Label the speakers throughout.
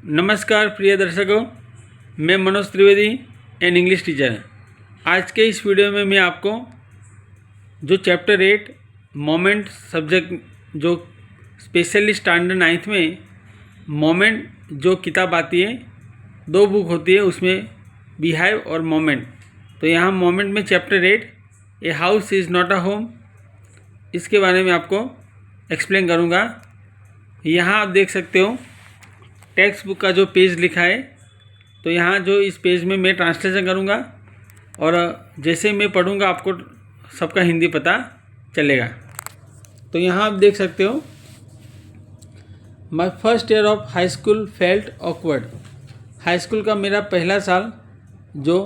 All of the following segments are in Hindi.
Speaker 1: नमस्कार प्रिय दर्शकों, मैं Manoj Trivedi and English teacher. आज के इस वीडियो में मैं आपको जो चैप्टर 8 मोमेंट सब्जेक्ट जो स्पेशली स्टैंडर्ड 9th में मोमेंट जो किताब आती है, 2 बुक होती है उसमें बिहाइव और मोमेंट। तो यहाँ मोमेंट में chapter 8 a house is not a home, इसके बारे में आपको एक्सप्लेन करूँगा। यहाँ आप देख सकते हो टेक्स्ट बुक का जो पेज लिखा है, तो यहाँ जो इस पेज में मैं ट्रांसलेशन करूँगा और जैसे मैं पढ़ूँगा आपको सबका हिंदी पता चलेगा। तो यहाँ आप देख सकते हो, my first year of high school felt awkward. High school का मेरा पहला साल जो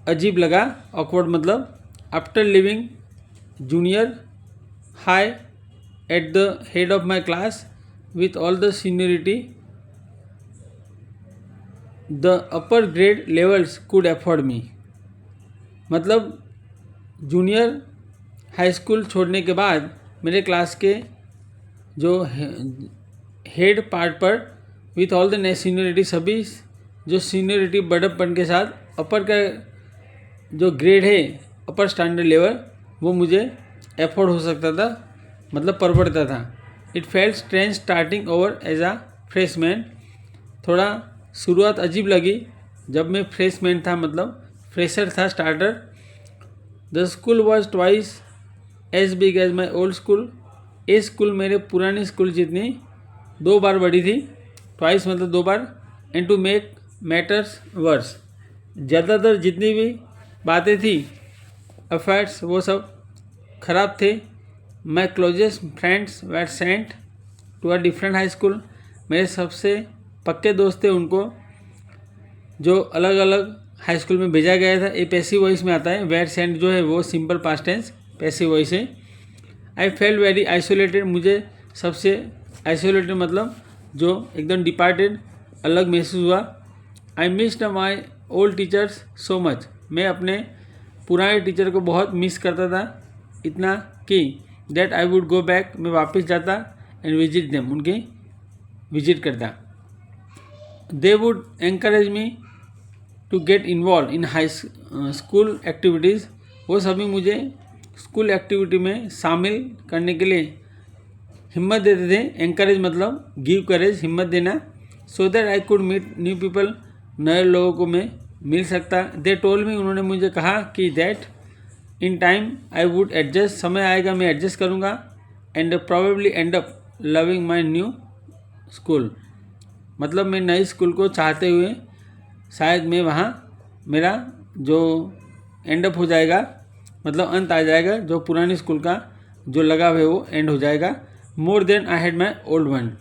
Speaker 1: अजीब लगा, ऑकवर्ड मतलब after living junior high at the head of my class with all the seniority the upper grade levels could afford me. मतलब जूनियर हाई स्कूल छोड़ने के बाद मेरे क्लास के जो हेड पार्ट पर विथ ऑल द सीनियरिटी, सभी जो सीनियरिटी बड़प्पन के साथ अपर का जो ग्रेड है, अपर स्टैंडर्ड लेवल, वो मुझे एफोर्ड हो सकता था, मतलब परवड़ता था। It felt strange starting over as a freshman. थोड़ा शुरुआत अजीब लगी जब मैं फ्रेशमैन था, मतलब फ्रेशर था, starter. The school was twice as big as my old school. ये स्कूल मेरे पुराने स्कूल जितनी 2 बार बड़ी थी। ट्वाइस मतलब 2 बार। And to make matters worse, ज़्यादातर जितनी भी बातें थी, अफेयर्स, वो सब खराब थे। My closest friends were sent to a different high school. मेरे सबसे पक्के दोस्त थे, उनको जो अलग अलग हाई स्कूल में भेजा गया था। ये पैसिव वॉइस में आता है। वेर सेंट जो है वो simple past tense passive voice है। आई फेल्ट वेरी आइसोलेटेड, मुझे सबसे आइसोलेटेड मतलब जो एकदम डिपार्टेड, अलग महसूस हुआ। I missed my old teachers so much, मैं अपने पुराने टीचर को बहुत मिस करता था, इतना कि that I would go back, मैं वापस जाता एंड विजिट देम, उनकी विजिट करता। They would encourage me to get involve in high school activities. वो सभी मुझे स्कूल एक्टिविटी में शामिल करने के लिए हिम्मत देते थे। एनकरेज मतलब गिव करेज, हिम्मत देना। So that I could meet new people, नए लोगों को मैं मिल सकता। दे टोल्ड मी, उन्होंने मुझे कहा कि that in time I would adjust, समय आएगा मैं एडजस्ट करूँगा। And probably and up loving my new school, मतलब मैं नई स्कूल को चाहते हुए शायद मैं वहाँ मेरा जो एंड अप हो जाएगा, मतलब अंत आ जाएगा, जो पुरानी स्कूल का जो लगाव है वो एंड हो जाएगा। More than I had my old one.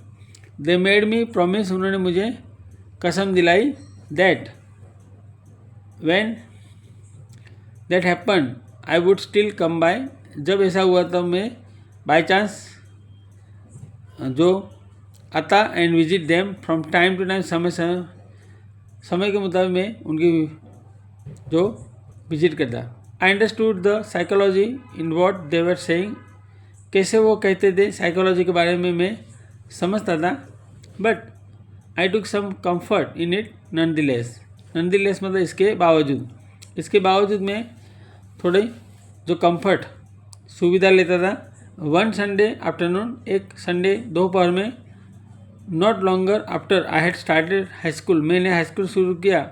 Speaker 1: They made me promise, उन्होंने मुझे कसम दिलाई। That when that happen I would still come by, जब ऐसा हुआ तब मैं बाई चांस जो आता and visit them from time to time, समय के मुताबिक मैं उनकी जो विजिट करता। I understood the psychology in what they were saying, कैसे वो कहते थे साइकोलॉजी के बारे में मैं समझता था। But I took some comfort in it nonetheless. Nonetheless मतलब इसके बावजूद मैं थोड़े जो कम्फर्ट, सुविधा लेता था। वन संडे आफ्टरनून, एक संडे दोपहर में, not longer after I had started high school, मैंने हाई स्कूल शुरू किया,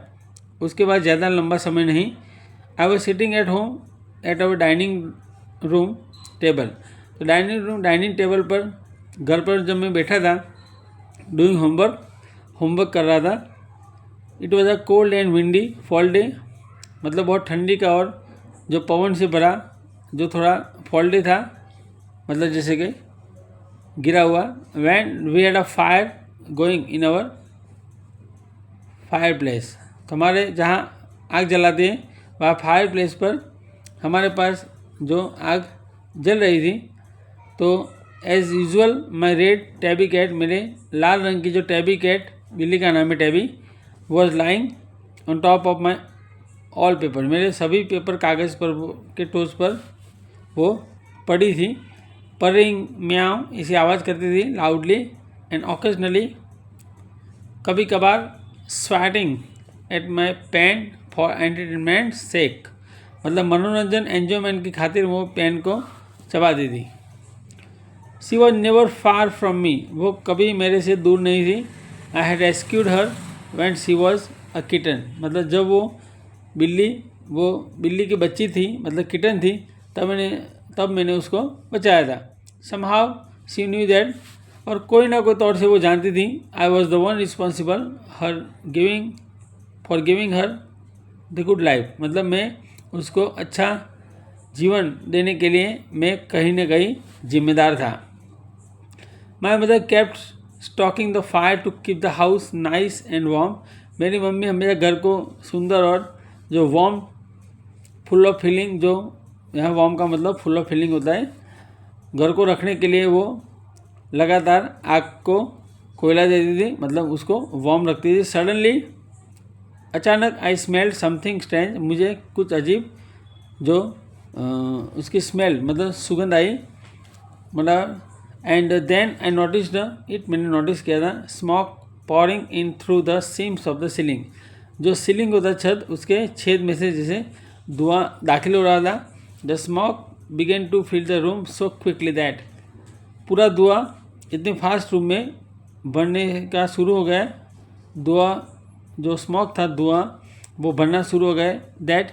Speaker 1: उसके बाद ज़्यादा लंबा समय नहीं। आई was sitting at home at our dining room table. तो डाइनिंग टेबल पर, घर पर जब मैं बैठा था, डूइंग होमवर्क कर रहा था। It was a cold and windy fall day, मतलब बहुत ठंडी का और जो पवन से भरा जो थोड़ा फॉल डे था, मतलब जैसे कि गिरा हुआ। When we had a fire going in our fireplace, तो हमारे जहाँ आग जलाते हैं वहाँ फायर प्लेस पर हमारे पास जो आग जल रही थी। तो एज यूजुअल माई रेड टैबी कैट, मेरे लाल रंग की जो टैबी कैट, बिल्ली का नाम है tabby, was lying on top of my all paper, मेरे सभी पेपर कागज़ पर के टोच पर वो पड़ी थी। परिंग म्याओ, इसे आवाज़ करती थी लाउडली एंड ऑकेजनली कभी कभार swatting at my pen for entertainment sake, मतलब मनोरंजन एन्जॉयमेंट की खातिर वो पेन को चबाती थी। She was never far from me, वो कभी मेरे से दूर नहीं थी। I had rescued her when she was a kitten, मतलब जब वो बिल्ली की बच्ची थी, मतलब किटन थी, तब मैंने उसको बचाया था। समहाउ शी न्यू दैट, और कोई ना कोई तौर से वो जानती थी, I was the one responsible for giving her the good life, मतलब मैं उसको अच्छा जीवन देने के लिए मैं कहीं ना कहीं जिम्मेदार था। My mother kept stocking the fire to keep the house nice and warm, मेरी मम्मी हमेशा घर को सुंदर और जो वार्म फुल ऑफ फीलिंग, जो यहाँ वार्म का मतलब फुल ऑफ फीलिंग होता है, घर को रखने के लिए वो लगातार आग को कोयला देती थी, मतलब उसको वार्म रखती थी। सडनली, अचानक, आई स्मेल्ड समथिंग स्ट्रेंज, मुझे कुछ अजीब जो उसकी स्मेल मतलब सुगंध आई, मतलब and then I noticed it, मैंने नोटिस किया था। Smoke pouring in through the seams of the ceiling, जो सीलिंग होता छत उसके छेद में से जैसे धुआं दाखिल हो रहा था। The smoke began to fill the room so quickly that, पूरा धुआं इतने फास्ट रूम में बढ़ने का शुरू हो गया, धुआं जो स्मोक था धुआं वो बढ़ना शुरू हो गया। दैट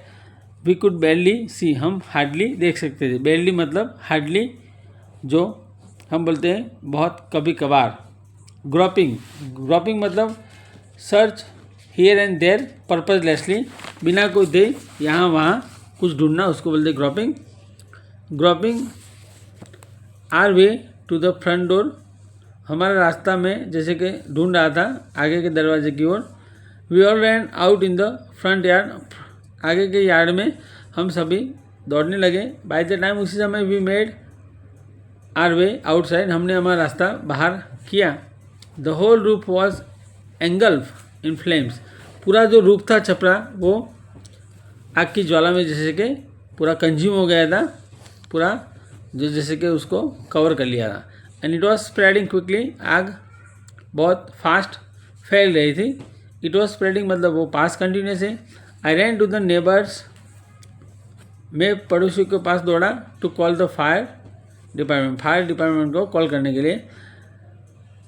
Speaker 1: वी कुड बैरली सी, हम हार्डली देख सकते थे। बैरली मतलब हार्डली, जो हम बोलते हैं बहुत कभी कभार। ग्रॉपिंग मतलब search here and there purposelessly, बिना कोई दे यहाँ वहाँ कुछ ढूंढना, उसको बोलते groping our way to the front door, हमारा रास्ता में जैसे कि ढूंढ रहा था आगे के दरवाजे की ओर। We all ran out in the front yard, आगे के यार्ड में हम सभी दौड़ने लगे। बाय द टाइम, उसी समय we made our way outside, हमने हमारा रास्ता बाहर किया। The whole roof was engulf in flames, पूरा जो रूफ था छपरा वो आग की ज्वाला में जैसे कि पूरा कंज्यूम हो गया था, पूरा जो जैसे कि उसको कवर कर लिया था। And it was spreading quickly, आग बहुत फास्ट फैल रही थी। इट वॉज स्प्रेडिंग मतलब वो पास कंटिन्यूस है। I ran to the neighbours, मैं पड़ोसियों के पास दौड़ा। To call the fire department को कॉल करने के लिए।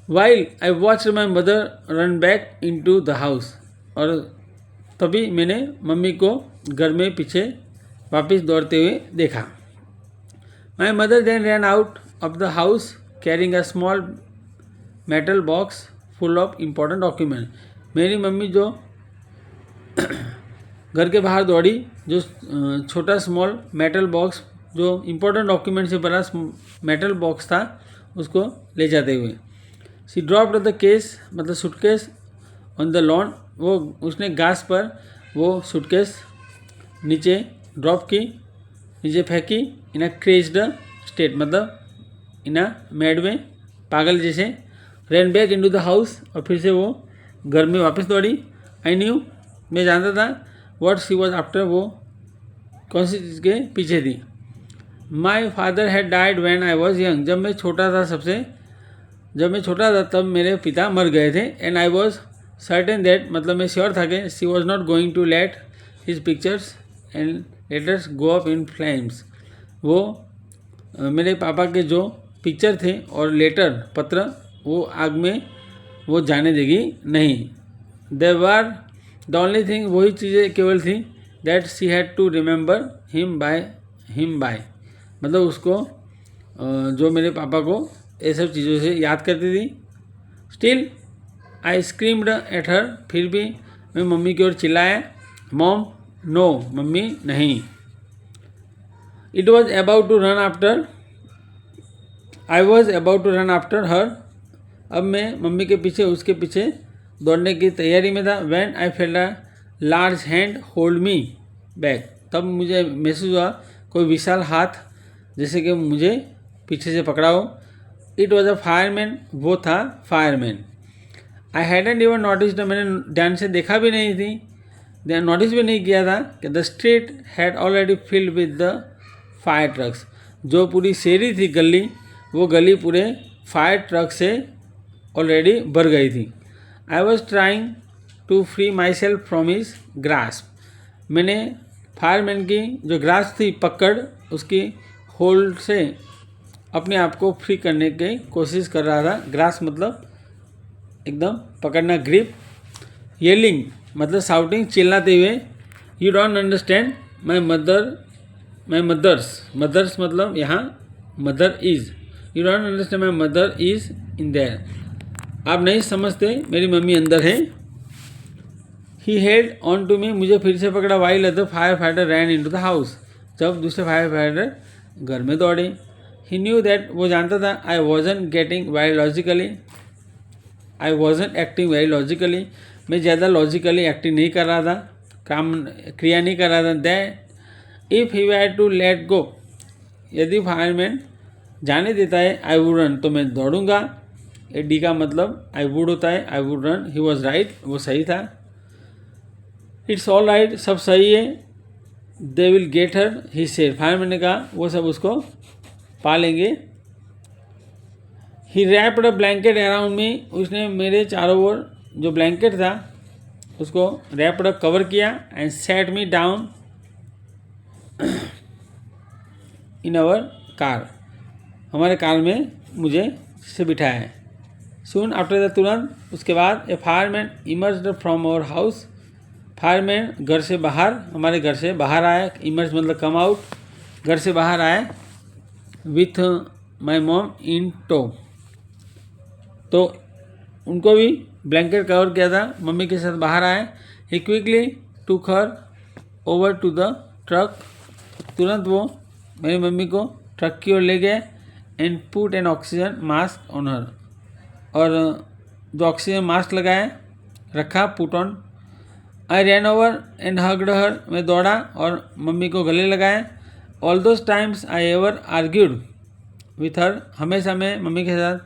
Speaker 1: While I watch my mother run back in to the house, और तभी मैंने मम्मी को घर में पीछे वापस दौड़ते हुए देखा। My mother then ran out of the house carrying a small metal box full of important document, मेरी मम्मी जो घर के बाहर दौड़ी, जो छोटा स्मॉल मेटल बॉक्स जो इम्पोर्टेंट डॉक्यूमेंट से भरा मेटल बॉक्स था उसको ले जाते हुए। शी ड्रॉप्ड द केस मतलब सूटकेस ऑन द लॉन, वो उसने घास पर वो सूटकेस नीचे ड्रॉप की, नीचे फेंकी। इन अ क्रेज्ड स्टेट मतलब इन अ मैड में, पागल जैसे। रैन बैक इनटू द हाउस, और फिर से वो घर में वापस दौड़ी। आई न्यू, मैं जानता था व्हाट शी वॉज आफ्टर, वो कौन सी चीज़ के पीछे थी। My father had died when I was young, जब मैं छोटा था तब मेरे पिता मर गए थे। And I was certain that, मतलब मैं श्योर था कि she was not going to let his pictures and letters go up in flames, वो मेरे पापा के जो पिक्चर थे और लेटर पत्र वो आग में वो जाने देगी नहीं। There were the only thing, वही चीज़ें केवल थी that she had to remember him by, मतलब उसको जो मेरे पापा को ये सब चीज़ों से याद करती थी। Still I screamed at her, फिर भी मैं मम्मी की ओर चिल्लाया। मॉम नो, मम्मी नहीं। It was about to run after, I was about to run after her, अब मैं मम्मी के पीछे उसके पीछे दौड़ने की तैयारी में था। When I felt a large hand hold me back, तब मुझे महसूस हुआ कोई विशाल हाथ जैसे कि मुझे पीछे से पकड़ा हो। इट वॉज अ फायरमैन, वो था fireman. I hadn't even noticed, मैंने ध्यान से देखा भी नहीं थी, नोटिस भी नहीं किया था कि the street had already filled with the fire trucks, जो पूरी शहरी थी गली, वो गली पूरे फायर ट्रक से ऑलरेडी भर गई थी। I was trying to free myself from his grasp. मैंने फायरमैन की जो ग्रास्प थी, पकड़, उसकी होल्ड से अपने आप को फ्री करने की कोशिश कर रहा था। ग्रास्प मतलब एकदम पकड़ना, ग्रिप। येलिंग मतलब शाउटिंग, चिल्लाते हुए। You don't understand my mother's मतलब यहाँ mother is. You don't understand my mother is in there. आप नहीं समझते मेरी मम्मी अंदर है। He held on to me, मुझे फिर से पकड़ा। While other firefighter ran in to the house, जब दूसरे फायर फाइटर घर में दौड़े। ही न्यू दैट, वो जानता था, आई वॉजन एक्टिंग वेरी लॉजिकली, मैं ज़्यादा लॉजिकली एक्टिंग नहीं कर रहा था, क्रिया नहीं कर रहा था। दैट इफ़ ही वैर टू लेट गो, यदि फायरमैन जाने देता है, आई वुड रन, तो मैं दौड़ूंगा। ए डी का मतलब आई वुड होता है, I would run. He was right, वो सही था। इट्स ऑल राइट, सब सही है। They will get her, he said, fireman ने कहा वो सब उसको पा लेंगे। He wrapped a blanket around me, उसने मेरे चारों ओर जो ब्लैंकेट था उसको रैप्ड अप कवर किया। And set me down in our car, हमारे कार में मुझे से बिठाया है। सून आफ्टर द, तुरंत उसके बाद, a fireman emerged from our house, fireman घर से बाहर, हमारे घर से बाहर आया। इमर्ज मतलब कम आउट, घर से बाहर आया। With my mom in tow, तो उनको भी ब्लैंकेट कवर किया था, मम्मी के साथ बाहर आए। ही क्विकली टूक हर ओवर टू द ट्रक, तुरंत वो मेरी मम्मी को ट्रक की ओर ले गए। And put an oxygen mask on her, और जो ऑक्सीजन मास्क लगाया रखा, put on. I ran over and hugged her, मैं दौड़ा और मम्मी को गले लगाया। All those times I ever argued with her, हमेशा मैं मम्मी के साथ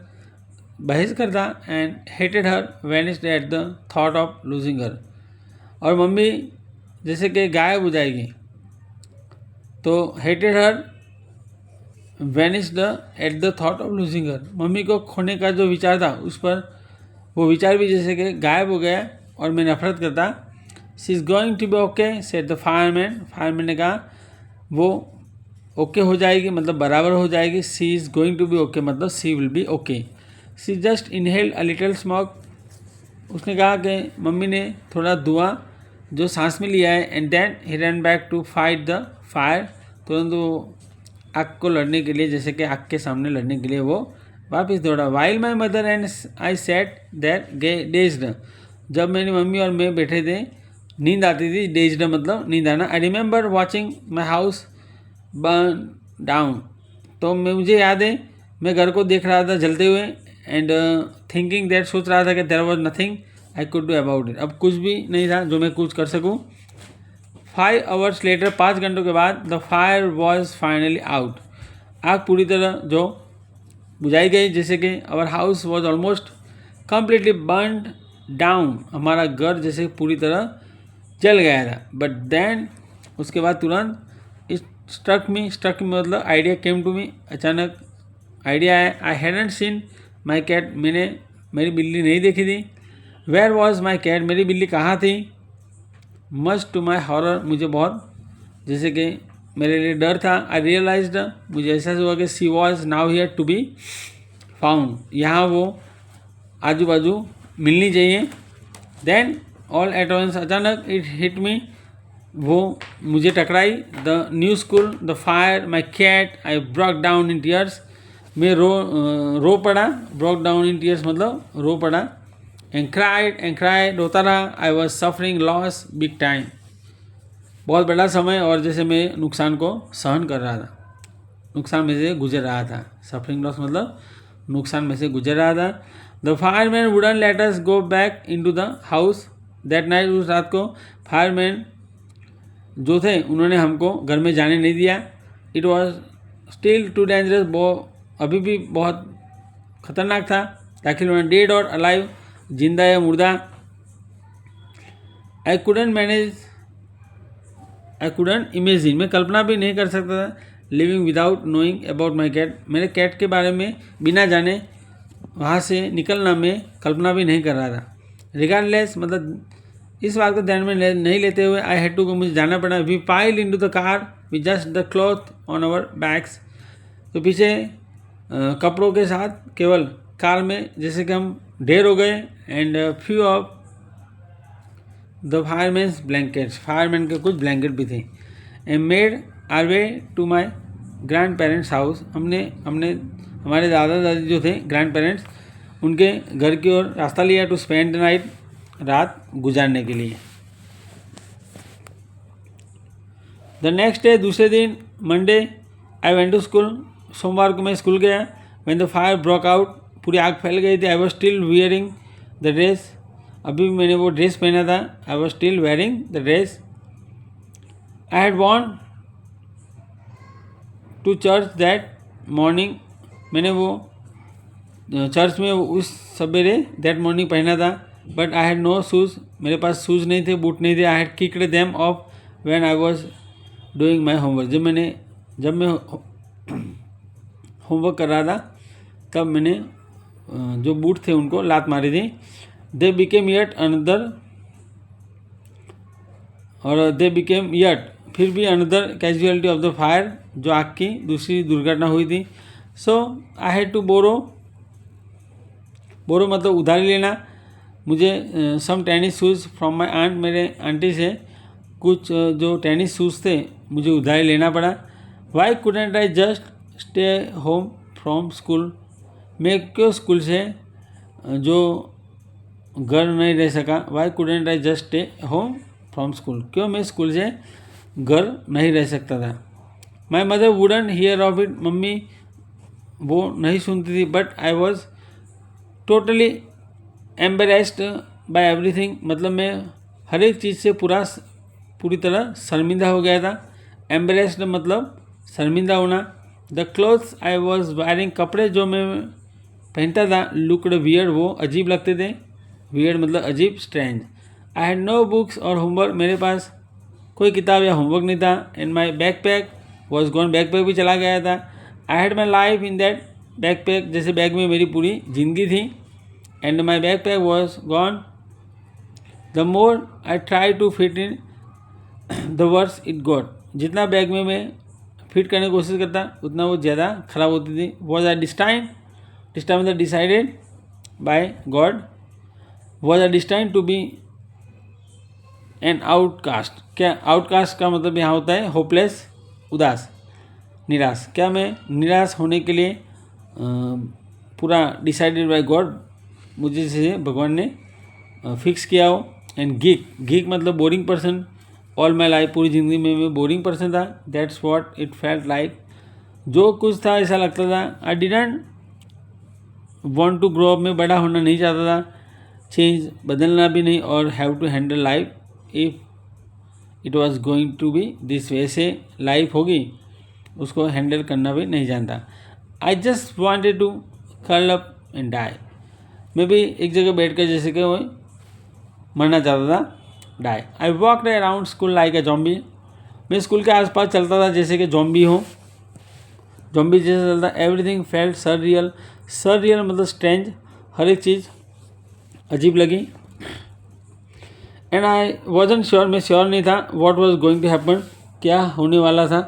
Speaker 1: बहस करता। And hated her vanished at the thought of losing her, और मम्मी जैसे कि गायब हो जाएगी, तो hated her vanished at the thought of losing her, mummy को खोने का जो विचार था उस पर वो विचार भी जैसे कि गायब हो गया और मैं नफरत करता। She is going to be okay said the fireman, fireman ने कहा वो ओके हो जाएगी, मतलब बराबर हो जाएगी। She is going to be okay मतलब she will be okay. She just inhaled a little smoke, उसने कहा कि मम्मी ने थोड़ा धुआं जो सांस में लिया है। And then he run back to fight the fire, तुरंत वो आग को लड़ने के लिए, जैसे कि आग के सामने लड़ने के लिए वो वापस दौड़ा। While my mother and I set there dazed, जब मेरी मम्मी और मैं बैठे थे, नींद आती थी। डेज्ड मतलब नींद आना। I remember watching my house burn down, तो मुझे याद है मैं घर को देख रहा था जलते हुए। एंड थिंकिंग दैट, सोच रहा था कि there was nothing I could do about it, अब कुछ भी नहीं था जो मैं कुछ कर सकूँ। 5 hours लेटर, 5 घंटों के बाद, the fire was finally out, आग पूरी तरह जो बुझाई गई, जैसे कि our house was almost completely burned down, हमारा घर जैसे पूरी तरह जल गया था। बट देन, उसके बाद तुरंत, स्ट्रक मी मतलब आइडिया केम टू मी, अचानक आइडिया है। I hadn't seen my cat, मैंने मेरी बिल्ली नहीं देखी थी। वेयर वॉज माई कैट, मेरी बिल्ली कहाँ थी। मच टू माई हॉरर, मुझे बहुत जैसे कि मेरे लिए डर था। आई रियलाइज्ड, मुझे एहसास हुआ कि she was nowhere to be found, यहाँ वो आजू बाजू मिलनी चाहिए। देन ऑल एट वंस, अचानक इट हिट मी, वो मुझे टकराई। The new school, the fire, my cat, I broke down in tears, मैं रो पड़ा। ब्रोक डाउन इन टीयर्स मतलब रो पड़ा। एंड क्राइड, रोता रहा। I was suffering loss big time, बहुत बड़ा समय, और जैसे मैं नुकसान को सहन कर रहा था, नुकसान में से गुजर रहा था। सफरिंग लॉस मतलब नुकसान में से गुजर रहा था। The fireman wooden let us go back into the house that night, उस रात को फायरमैन जो थे उन्होंने हमको घर में जाने नहीं दिया। It was still too dangerous, वो अभी भी बहुत खतरनाक था। ताकि उन्होंने डेड और अलाइव, जिंदा या मुर्दा। आई कुडंट इमेजिन, मैं कल्पना भी नहीं कर सकता था। Living without knowing about my cat, मेरे कैट के बारे में बिना जाने वहाँ से निकलना मैं कल्पना भी नहीं कर रहा था। रिगार्डलेस मतलब इस बात को ध्यान में नहीं लेते हुए आई हैड टू गो, मुझे जाना पड़ा। We piled into the car with just the cloth on our backs, तो पीछे कपड़ों के साथ केवल कार में जैसे कि हम ढेर हो गए। And few of the firemans blankets, fireman के कुछ ब्लैंकेट भी थे। And made our way to my grandparents house, हमने हमारे दादा दादी जो थे ग्रैंड पेरेंट्स, उनके घर की ओर रास्ता लिया टू स्पेंड द नाइट, रात गुजारने के लिए। द नेक्स्ट डे, दूसरे दिन Monday, I went to school, सोमवार को मैं स्कूल गया। When the fire broke out, पूरी आग फैल गई थी। I was still wearing the dress, अभी भी मैंने वो ड्रेस पहना था। I was still wearing the dress I had worn to church that morning, मैंने वो चर्च में उस सवेरे दैट मॉर्निंग पहना था। But I had no shoes, मेरे पास शूज़ नहीं थे, बूट नहीं थे। I had kicked them off when I was doing my homework, जब मैं होमवर्क कर रहा था तब मैंने जो बूट थे उनको लात मारी थी। दे बिकेम येट अनदर, और दे बिकेम येट, फिर भी another casualty of the fire, जो आग की दूसरी दुर्घटना हुई थी। सो आई हैड टू बोरो मतलब उधारी लेना। मुझे some tennis shoes from my aunt, मेरे आंटी से कुछ जो टेनिस शूज़ थे मुझे उधारी लेना पड़ा। Why couldn't I just stay home from school, मैं क्यों स्कूल से जो घर नहीं रह सका। Why couldn't I just stay home from school, क्यों मैं स्कूल से घर नहीं रह सकता था। My mother wouldn't hear of it, मम्मी वो नहीं सुनती थी। But I was totally embarrassed by everything, मतलब मैं हर एक चीज़ से पूरी तरह शर्मिंदा हो गया था। एम्बेरेस्ड मतलब शर्मिंदा होना। The clothes I was wiring, कपड़े जो मैं पहनता था, लुकड वियर्ड, वो अजीब लगते थे। वियर्ड मतलब अजीब, strange. I had no books और होमवर्क, मेरे पास कोई किताब या होमवर्क नहीं था। And my backpack was gone, backpack भी चला गया था। I had my life in that backpack, जैसे बैग में मेरी पूरी जिंदगी थी। And my backpack was gone. The more I try to fit in the worse it got, जितना बैग में मैं फिट करने की कोशिश करता उतना वो ज़्यादा ख़राब होती थी। वॉज आई डिस्टाइन मतलब decided by God, was I destine to be an outcast, क्या आउटकास्ट का मतलब यहाँ होता है होपलेस, उदास, निराश। क्या मैं निराश होने के लिए पूरा डिसाइडेड बाय गॉड, मुझे से भगवान ने फिक्स किया हो। एंड गीक मतलब boring person, all my life, पूरी ज़िंदगी में मैं बोरिंग पर्सन था। That's what it felt like, जो कुछ था ऐसा लगता था। I didn't want to grow up, मैं बड़ा होना नहीं चाहता था। चेंज, बदलना भी नहीं। और have to handle life if it was going to be this way, से लाइफ होगी उसको हैंडल करना भी नहीं जानता। I just wanted to curl up and die, मैं भी एक जगह बैठ कर जैसे कि वो मरना चाहता था, die. I walked around school like a zombie, मैं स्कूल के आसपास चलता था जैसे कि जॉम्बी हो, जॉम्बी जैसे चलता। एवरीथिंग फेल्ट सररियल, सररियल मतलब स्ट्रेंज, हर एक चीज़ अजीब लगी। एंड आई वॉजंट श्योर, मैं श्योर नहीं था। What was going to happen, क्या होने वाला था।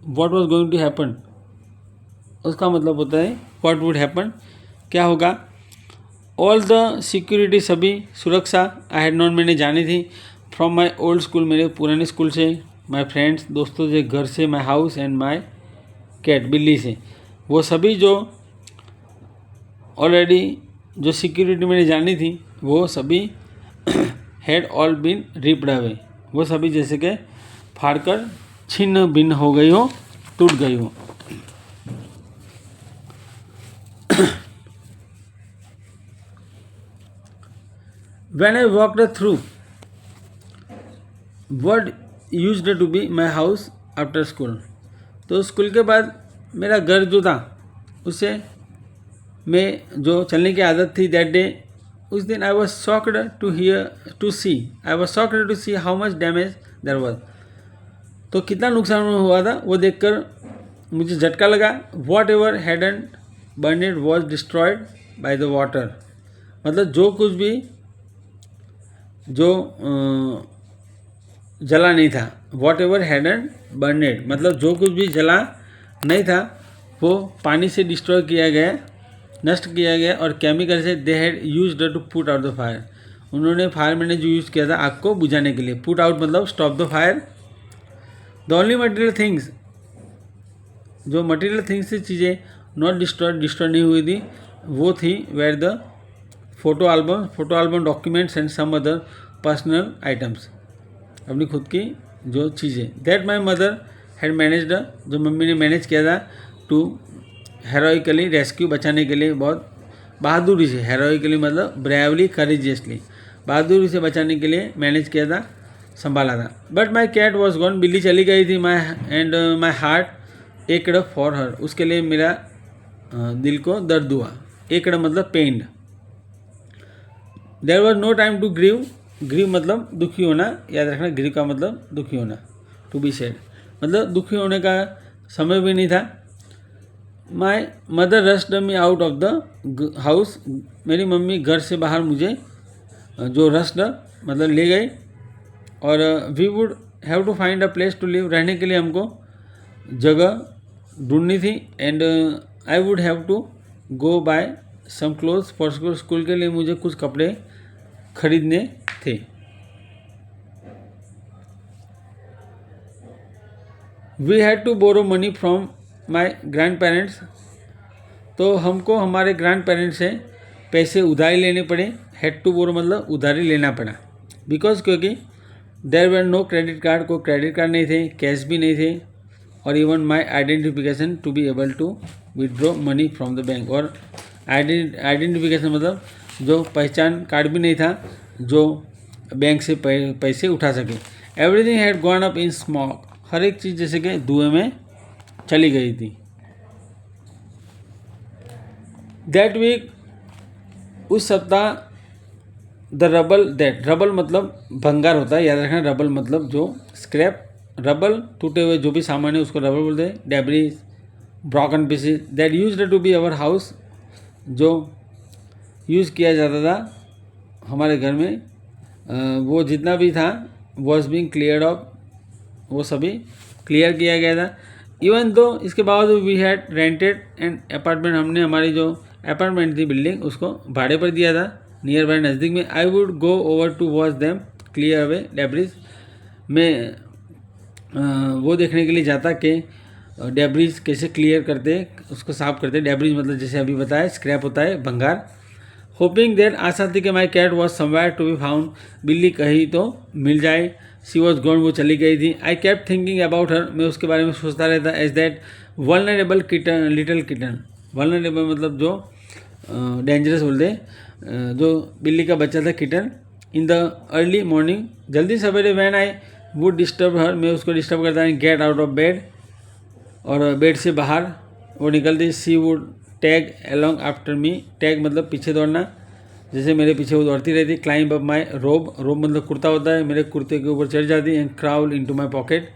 Speaker 1: What was going to happen उसका मतलब होता है वॉट वुड हैपन, क्या होगा। ऑल द सिक्योरिटी, सभी सुरक्षा, आई हैड नॉन, मैंने जानी थी। फ्रॉम माई ओल्ड स्कूल, मेरे पुराने स्कूल से। माई फ्रेंड्स, दोस्तों से, घर से। My house and my cat, बिल्ली से। वो सभी जो ऑलरेडी जो सिक्योरिटी मैंने जानी थी वो सभी had all been ripped away, वो सभी जैसे कि फाड़ कर छिन्न भिन्न हो गई हो, टूट गई हो। When I walked through what used to be my house after school, तो स्कूल के बाद मेरा घर जो था उससे मैं जो चलने की आदत थी दैट डे, उस दिन I was shocked to see how much damage there was, तो कितना नुकसान हुआ था वो देखकर मुझे झटका लगा। Whatever hadn't burned was destroyed by the water, मतलब जो कुछ भी जो जला नहीं था। वॉट एवर हैडन बर्नेड मतलब जो कुछ भी जला नहीं था वो पानी से डिस्ट्रॉय किया गया, नष्ट किया गया। और केमिकल से they had used to put out the fire, उन्होंने फायरमैन ने जो यूज़ किया था आग को बुझाने के लिए। पुट आउट मतलब stop the fire. The only material things, जो मटेरियल थिंग्स थी चीज़ें नॉट डिस्ट्रॉय नहीं हुई थी वो थी were the photo album documents and some other personal items, अपनी खुद की जो चीज़ें। That my mother had managed, जो मम्मी ने मैनेज किया था टू हेरोइकली रेस्क्यू, बचाने के लिए बहुत बहादुरी से। हेरोइकली मतलब ब्रेवली करेजियसली, बहादुरी से बचाने के लिए मैनेज किया था, संभाला था। But my cat was gone, बिल्ली चली गई थी। माई हार्ट एकड़ फॉर हर, उसके लिए मेरा दिल को दर्द हुआ। एकड़ मतलब pained. There was no time to grieve, grieve मतलब दुखी होना, याद रखना ग्रीव का मतलब दुखी होना। टू बी सैड मतलब दुखी होने का समय भी नहीं था। My mother rushed me out of the house, मेरी मम्मी घर से बाहर मुझे जो रश्ड मतलब ले गई। और we would have to find a place to live, रहने के लिए हमको जगह ढूंढनी थी। And I would have to go buy some clothes for school, school के लिए मुझे कुछ कपड़े खरीदने थे। We had to borrow money from my grandparents, तो हमको हमारे ग्रैंड पेरेंट्स से पैसे उधारी लेने पड़े। हैड टू बोरो मतलब उधारी लेना पड़ा। बिकॉज क्योंकि there were no credit card, को क्रेडिट कार्ड नहीं थे, कैश भी नहीं थे। और even my identification to be able to withdraw money from the bank, और आइडेंटिफिकेशन मतलब जो पहचान कार्ड भी नहीं था जो बैंक से पैसे उठा सके। Everything had gone up in smoke, हर एक चीज़ जैसे कि धुएं में चली गई थी। दैट वीक, उस सप्ताह, द रबल, दैट रबल मतलब भंगार होता है, याद रखना। रबल मतलब जो स्क्रैप, रबल टूटे हुए जो भी सामान है उसको रबल बोलते हैं। Debris, broken pieces, that used to be our house, जो यूज़ किया जाता था हमारे घर में, वो जितना भी था वॉज बीइंग क्लियर ऑफ, वो सभी क्लियर किया गया था। इवन दो, इसके बावजूद we had rented an apartment, हमने हमारी जो अपार्टमेंट थी बिल्डिंग उसको भाड़े पर दिया था नियर बाय, नज़दीक में। I would go over to watch them clear away debris, मैं वो देखने के लिए जाता कि डेब्रिज कैसे क्लियर करते, उसको साफ करते। डेब्रिज मतलब जैसे अभी बताया स्क्रैप होता है, भंगार। होपिंग दैट, आशा थी कि my cat was somewhere to be found, बिल्ली कहीं तो मिल जाए। शी वॉज गॉन, वो चली गई थी। I kept thinking about her, मैं उसके बारे में सोचता रहता। As that vulnerable kitten, little kitten, vulnerable मतलब जो डेंजरस बोलते, जो बिल्ली का बच्चा था kitten. In the early morning, जल्दी सवेरे, when I would disturb her, मैं उसको डिस्टर्ब करता। गेट आउट ऑफ बेड, और बेड से बाहर वो निकलती। She would tag along after me, tag मतलब पीछे दौड़ना, जैसे मेरे पीछे वो दौड़ती रहती। क्लाइंब अप माई रोब, रोब मतलब कुर्ता होता है, मेरे कुर्ते के ऊपर चढ़ जाती। And crawl into my pocket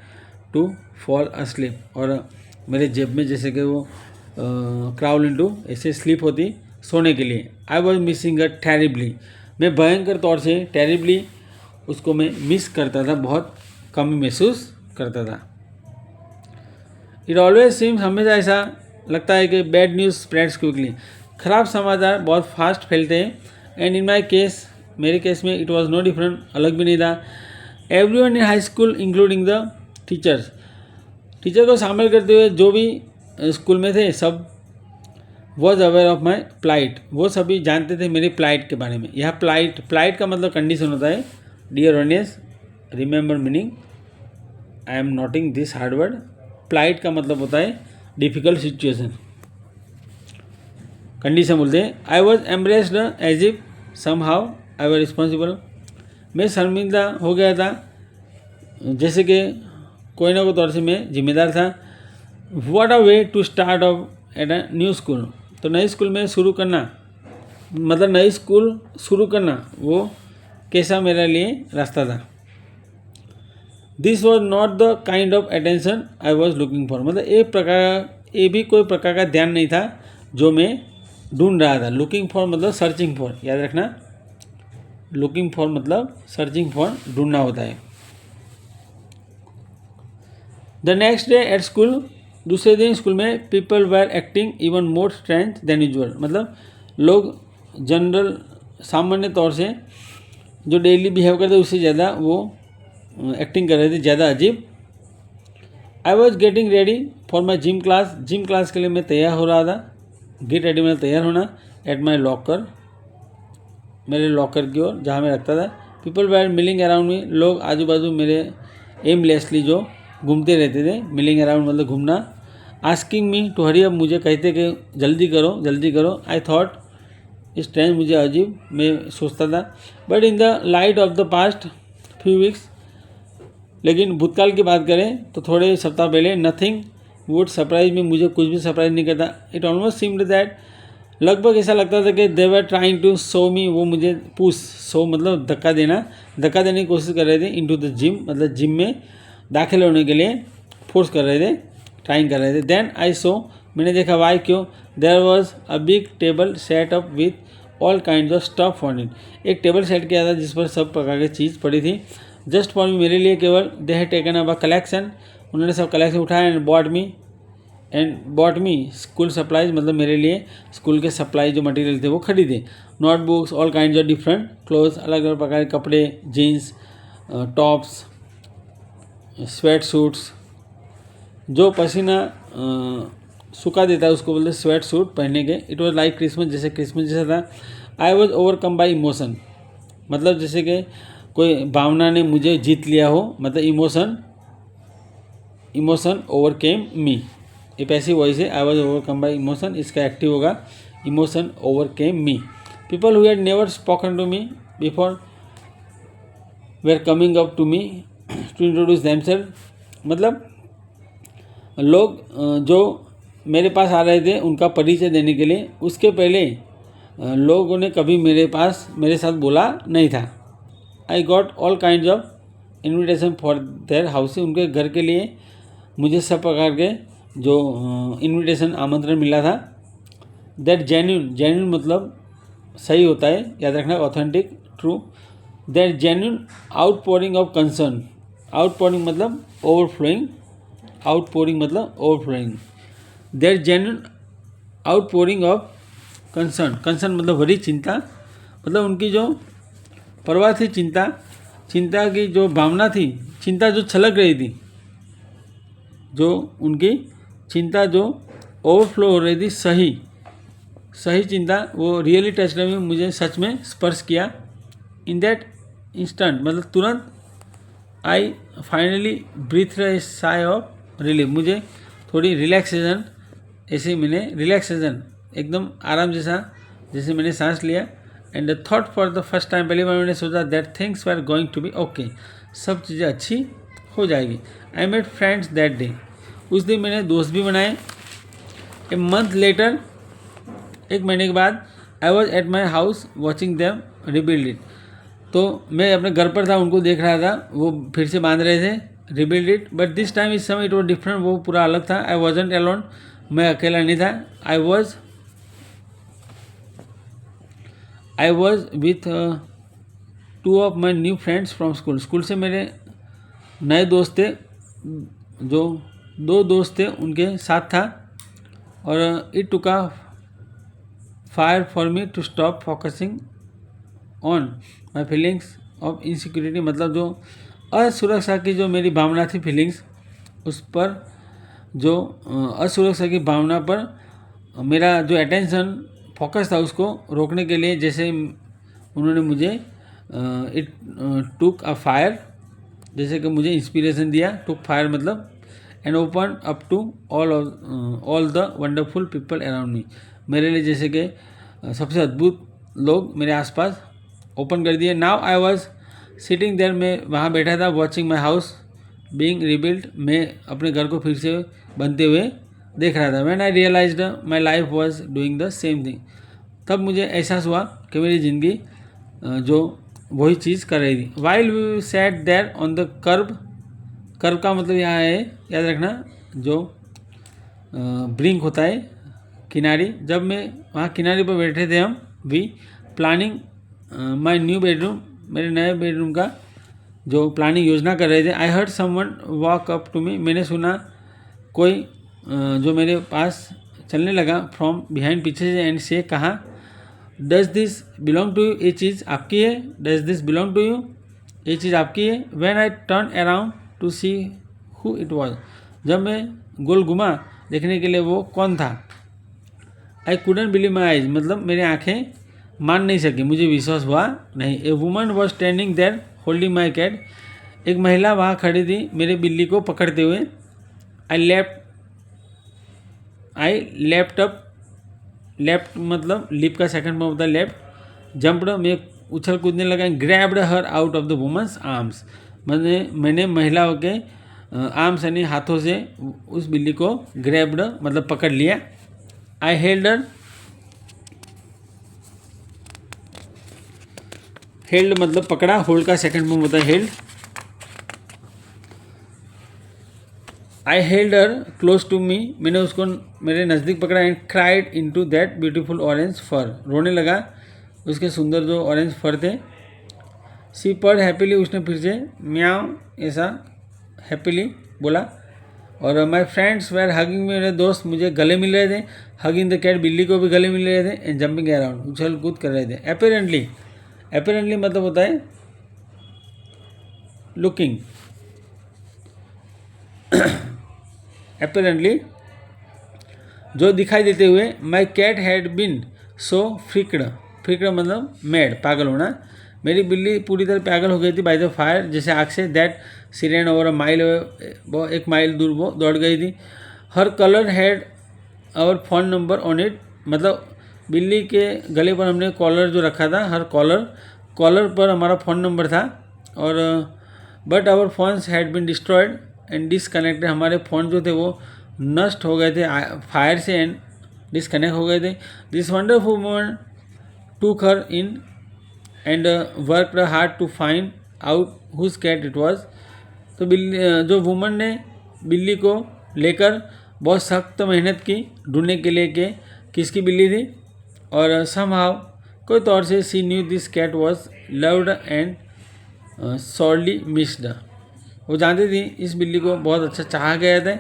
Speaker 1: to fall asleep, और मेरे जेब में जैसे कि वो क्राउल इनटू ऐसे स्लीप होती, सोने के लिए। I was missing a terribly, मैं भयंकर तौर से, टेरिबली उसको मैं मिस करता था, बहुत कमी महसूस करता था। इट ऑलवेज सीम्स, हमेशा ऐसा लगता है कि बैड न्यूज़ स्प्रेड्स क्विकली, खराब समाचार बहुत फास्ट फैलते हैं। एंड इन माई केस, मेरे केस में इट वॉज नो डिफरेंट, अलग भी नहीं था। Everyone in high school including the teachers, teacher को शामिल करते हुए जो भी स्कूल में थे सब, was aware of my plight, वो सभी जानते थे मेरी प्लाइट के बारे में। यह प्लाइट, प्लाइट का मतलब कंडीशन होता है। Dear audience, remember meaning, I am noting this hard word. Plight का मतलब होता है डिफ़िकल्ट सिचुएशन, कंडीशन बोलते हैं। I was embarrassed as if somehow I was responsible, मैं शर्मिंदा हो गया था जैसे कि कोई ना कोई तौर से मैं जिम्मेदार था। What a way to start off at a new school, तो नई स्कूल में शुरू करना, मतलब नई स्कूल शुरू करना, वो कैसा मेरे लिए रास्ता था। This was not the kind of attention I was looking for, मतलब ये भी कोई प्रकार का ध्यान नहीं था जो मैं ढूंढ रहा था। लुकिंग फॉर मतलब सर्चिंग फॉर, याद रखना। लुकिंग फॉर मतलब सर्चिंग फॉर, ढूंढना होता है। The next day at school, दूसरे दिन स्कूल में people were acting even more strange than usual, मतलब लोग जनरल सामान्य तौर से जो डेली बिहेव करते उससे ज़्यादा वो एक्टिंग कर रहे थे, ज़्यादा अजीब। I was getting ready for my gym class, gym class के लिए मैं तैयार हो रहा था। गेट रेडी मतलब तैयार होना। एट माई लॉकर, मेरे लॉकर की ओर जहाँ मैं रखता था। People were milling around me, लोग आजू बाजू मेरे एमलेसली जो घूमते रहते थे। मिलिंग अराउंड मतलब घूमना। Asking me to hurry up, मुझे कहते कि जल्दी करो जल्दी करो। आई थॉट स्ट्रेंज, मुझे अजीब, मैं सोचता था। But in the light of the past few weeks, लेकिन भूतकाल की बात करें तो थोड़े सप्ताह पहले, नथिंग वुड सरप्राइज में, मुझे कुछ भी सरप्राइज नहीं करता। इट ऑलमोस्ट सीम्ड दैट, लगभग ऐसा लगता था कि they were trying to show me, वो मुझे पुश, शो मतलब धक्का देना, धक्का देने की कोशिश कर रहे थे। इनटू द जिम मतलब जिम में दाखिल होने के लिए फोर्स कर रहे थे, ट्राइंग कर रहे थे। देन आई सो, मैंने देखा, वाई क्यों, there was a big table set up with all kind of stuff on it, एक टेबल सेट किया था जिस पर सब प्रकार की चीज़ पड़ी थी। जस्ट फॉर मी, मेरे लिए केवल। They had taken up a collection, उन्होंने सब कलेक्शन उठाया। And bought me school supplies, मतलब मेरे लिए स्कूल के सप्लाई जो मटेरियल थे वो खरीदे। Notebooks, all kind of different clothes, अलग अलग प्रकार के कपड़े, जीन्स, टॉप्स, स्वेट सूट्स, जो पसीना सुखा देता है उसको बोलते स्वेट सूट पहनने के। इट वॉज लाइक क्रिसमस, जैसे क्रिसमस जैसा था। I was overcome by emotion, मतलब जैसे कि कोई भावना ने मुझे जीत लिया हो, मतलब इमोशन ओवरकेम मी, ये पैसिव वॉइस है। I was overcome by emotion, इसका एक्टिव होगा emotion overcame me. People who had never spoken to me before were coming up to me to introduce themselves, मतलब लोग जो मेरे पास आ रहे थे उनका परिचय देने के लिए, उसके पहले लोगों ने कभी मेरे साथ बोला नहीं था। I got all kind of invitation for their house, उनके घर के लिए मुझे सब प्रकार के जो इन्विटेशन आमंत्रण मिला था। दैट जेन्यून मतलब सही होता है, याद रखना, authentic, true. That genuine outpouring of concern, outpouring मतलब ओवरफ्लोइंग, आउटपोरिंग मतलब overflowing. That genuine outpouring of concern मतलब बड़ी चिंता, मतलब उनकी जो परवाह थी, चिंता की जो भावना थी, चिंता जो छलक रही थी, जो उनकी चिंता जो ओवरफ्लो हो रही थी, सही चिंता, वो रियली टच में मुझे सच में स्पर्श किया। इन दैट इंस्टेंट मतलब तुरंत, I finally breathe a sigh of relief, मुझे थोड़ी रिलैक्सेशन, ऐसे मैंने रिलैक्सेशन एकदम आराम जैसे मैंने सांस लिया। And the thought for the first time, पहली बार मैंने सोचा that things were going to be okay, सब चीज़ें अच्छी हो जाएगी। I made friends that day, उस दिन मैंने दोस्त भी बनाए। ए मंथ लेटर, एक महीने के बाद, I was at my house watching them rebuild it, तो मैं अपने घर पर था, उनको देख रहा था, वो फिर से बांध रहे थे, rebuild it. But this time इस समय इट वॉज डिफरेंट, वो पूरा अलग था। आई वॉजंट अलोन, मैं अकेला नहीं था। I was with two of my new friends from school, school से मेरे नए दोस्त थे, जो 2 दोस्त थे उनके साथ था। और it took a fire for me to stop focusing on my feelings of insecurity, मतलब जो असुरक्षा की जो मेरी भावना थी, फीलिंग्स, उस पर जो असुरक्षा की भावना पर मेरा जो अटेंशन फोकस था उसको रोकने के लिए, जैसे उन्होंने मुझे इट टुक अ फायर, जैसे कि मुझे इंस्पिरेशन दिया। टुक फायर मतलब and open up to all the wonderful people around me, मेरे लिए जैसे कि सबसे अद्भुत लोग मेरे आसपास ओपन कर दिए। Now I was sitting there, मैं वहाँ बैठा था, watching my house being rebuild, मैं अपने घर को फिर से बनते हुए देख रहा था। When I realised my life was doing the same thing, तब मुझे एहसास हुआ कि मेरी ज़िंदगी जो वही चीज़ कर रही थी। While we sat there on the kerb का मतलब यहाँ है, याद रखना, जो ब्रिंक होता है, किनारी, जब मैं वहाँ किनारे पर बैठे थे हम, we planning my new bedroom, मेरे नए बेडरूम का जो प्लानिंग योजना कर रहे थे। I heard someone walk up to me, मैंने सुना कोई जो मेरे पास चलने लगा फ्रॉम बिहाइंड, पीछे से, एंड से कहा does this belong to you, ये चीज़ आपकी है। Does this belong to you, ये चीज़ आपकी है। When I turn around to see who it was, जब मैं गोल घुमा देखने के लिए वो कौन था। I couldn't believe my eyes, मतलब मेरी आंखें मान नहीं सकी, मुझे विश्वास हुआ नहीं। A woman was standing there holding my cat, एक महिला वहाँ खड़ी थी मेरे बिल्ली को पकड़ते हुए। आई लेफ्ट अप, लेफ्ट मतलब लिप का सेकंड में होता है लेफ्ट। जंप्ड, मैं उछल कूदने लगा। Grabbed her out of the woman's arms, मैंने महिलाओं के आर्म्स यानी हाथों से उस बिल्ली को ग्रैब्ड मतलब पकड़ लिया। आई हेल्ड हर, हेल्ड मतलब पकड़ा, होल्ड का सेकंड में होता है held. I held her close to me, मैंने उसको मेरे नज़दीक पकड़ा। And cried into that beautiful orange fur, रोने लगा उसके सुंदर जो ऑरेंज फर थे। सी पर्ड हैप्पीली, उसने फिर से म्याओ ऐसा हैप्पीली बोला। और माई फ्रेंड्स वेर हगिंग, मेरे दोस्त मुझे गले मिल रहे थे। हगिंग द कैट, बिल्ली को भी गले मिल रहे थे। एंड जंपिंग अराउंड, उछल कूद कर रहे थे। अपेरेंटली, अपेरेंटली मतलब होता है लुकिंग। अपेरेंटली जो दिखाई देते हुए। My cat had been so freaked, freaked मतलब मैड पागल होना। मेरी बिल्ली पूरी तरह पागल हो गई थी बाय द फायर, जैसे आग से। That she ran over a mile, वो 1 माइल दूर वो दौड़ गई थी। Her collar had our phone number on it, मतलब बिल्ली के गले पर हमने कॉलर जो रखा था, हर कॉलर पर हमारा फ़ोन नंबर था। और but our phones had been destroyed and disconnected, हमारे फ़ोन जो थे वो नष्ट हो गए थे फायर से एंड डिसकनेक्ट हो गए थे। This wonderful woman took her in and worked hard to find out whose cat it was. तो बिल्ली जो वुमन ने बिल्ली को लेकर बहुत सख्त मेहनत की ढूंढने के लिए कि किसकी बिल्ली थी। और समहाउ कोई तौर से she knew this cat was loved and sorely missed, वो जानती थी इस बिल्ली को बहुत अच्छा चाहा गया था।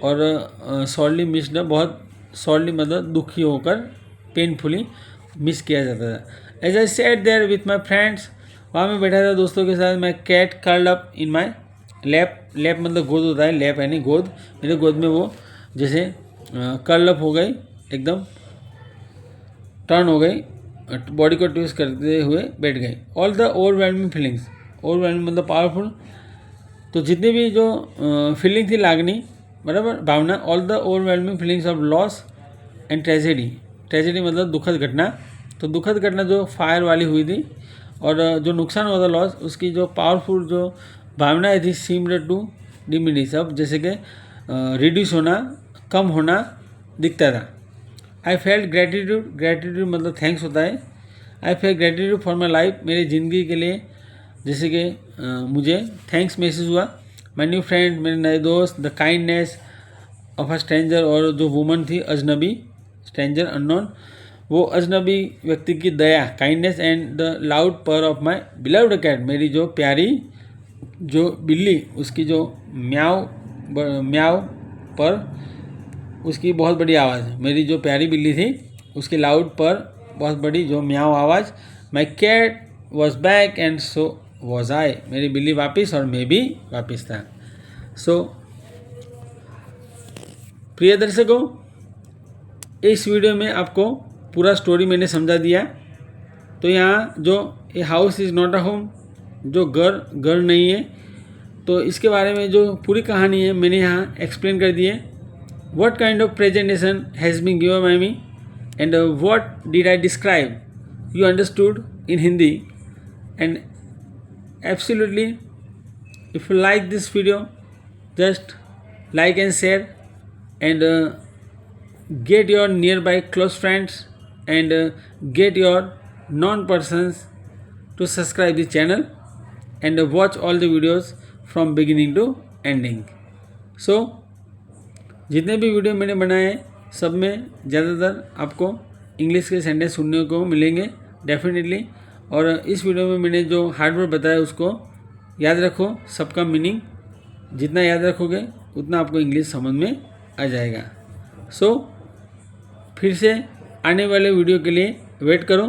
Speaker 1: और सॉरली मिस्ड, बहुत सॉरली मतलब दुखी होकर, पेनफुली मिस किया जाता था। As I set there with my friends, वहाँ मैं बैठा था दोस्तों के साथ। My cat curled up in my lap, lap मतलब गोद होता है, लैप यानी गोद। मेरे गोद में वो जैसे कर्ल अप हो गई, एकदम टर्न हो गई, बॉडी को ट्विस्ट करते हुए बैठ गई। All the overwhelming feelings, overwhelming मतलब पावरफुल, तो जितनी भी जो फीलिंग थी, लागनी बराबर भावना। All the overwhelming feelings of loss and tragedy, tragedy मतलब दुखद घटना। तो दुखद घटना जो फायर वाली हुई थी और जो नुकसान हुआ था लॉस, उसकी जो पावरफुल जो भावनाएं थी सीम्ड टू डिमिनिश, अब जैसे कि रिड्यूस होना, कम होना दिखता था। आई फेल्ट ग्रेटिट्यूड, ग्रेटिट्यूड मतलब थैंक्स होता है। I felt gratitude for my life, मेरी ज़िंदगी के लिए जैसे कि मुझे थैंक्स महसूस हुआ। माई न्यू फ्रेंड, मेरे नए दोस्त। The kindness of a stranger, और जो वुमन थी अजनबी, स्ट्रेंजर अननोन, वो अजनबी व्यक्ति की दया, काइंडनेस। एंड द लाउड पर ऑफ माई बिलव्ड कैट, मेरी जो प्यारी जो बिल्ली, उसकी जो म्याव म्याव पर उसकी बहुत बड़ी आवाज़, मेरी जो प्यारी बिल्ली थी उसकी लाउड पर बहुत बड़ी जो म्याव आवाज़। My cat was back and so was I, मेरी बिल्ली वापिस और मैं भी वापिस था। सो प्रिय दर्शकों, इस वीडियो में आपको पूरा स्टोरी मैंने समझा दिया। तो यहाँ जो a house is not a home, जो घर नहीं है, तो इसके बारे में जो पूरी कहानी है मैंने यहाँ एक्सप्लेन कर दी है। What kind of presentation has been given by me and what did I describe, you understood in Hindi. And absolutely if you like this video, just like and share, and get your nearby close friends and get your non-persons to subscribe the channel and watch all the videos from beginning to ending. So जितने भी वीडियो मैंने बनाए हैं सब में ज़्यादातर आपको इंग्लिश के सेंटेंस सुनने को मिलेंगे डेफिनेटली। और इस वीडियो में मैंने जो हार्ड वर्ड बताया उसको याद रखो। सबका मीनिंग जितना याद रखोगे उतना आपको इंग्लिश समझ में आ जाएगा। सो फिर से आने वाले वीडियो के लिए वेट करो।